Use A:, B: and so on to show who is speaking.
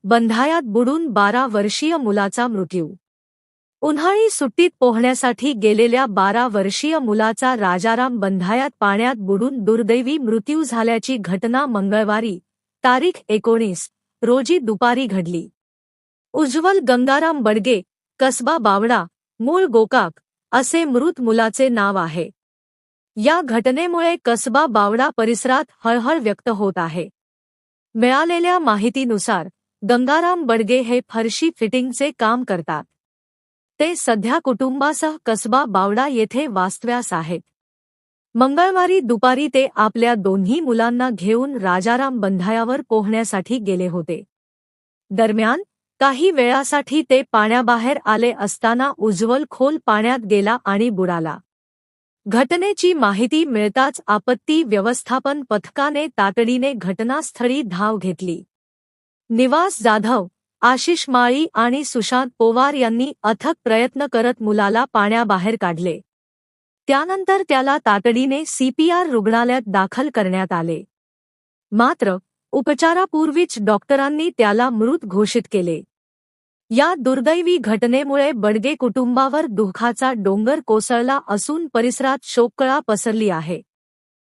A: बंधायात बुडून 12 वर्षीय मुलाचा मृत्यू. उन्हाळी सुट्टीत पोहण्यासाठी गेलेल्या 12 वर्षीय मुलाचा राजाराम बंधायात पाण्यात बुडून दुर्दैवी मृत्यू झाल्याची घटना मंगळवारी तारीख 19 रोजी दुपारी घडली. उज्ज्वल गंगाराम बडगे, कसबा बावडा, मूळ गोकाक, असे मृत मुलाचे नाव आहे. या घटनेमुळे कसबा बावडा परिसरात हळहळ व्यक्त होत आहे. मिळालेल्या माहितीनुसार गंगाराम बडगे हे फरशी फिटिंगचे काम करतात. ते सध्या कुटुंबासह कसबा बावडा येथे वास्तव्यास आहेत. मंगळवारी दुपारी ते आपल्या दोन्ही मुलांना घेऊन राजाराम बंधायावर पोहण्यासाठी गेले होते. दरम्यान काही वेळासाठी ते पाण्याबाहेर आले असताना उज्ज्वल खोल पाण्यात गेला आणि बुडाला. घटनेची माहिती मिळताच आपत्ती व्यवस्थापन पथकाने तातडीने घटनास्थळी धाव घेतली. निवास जाधव, आशिष माळी आणि सुशांत पोवार यांनी अथक प्रयत्न करत मुलाला पाण्याबाहेर काढले. त्यानंतर त्याला तातडीने CPR रुग्णालयात दाखल करण्यात आले. मात्र उपचारापूर्वीच डॉक्टरांनी त्याला मृत घोषित केले. या दुर्दैवी घटनेमुळे बडगे कुटुंबावर दुःखाचा डोंगर कोसळला असून परिसरात शोककळा पसरली आहे.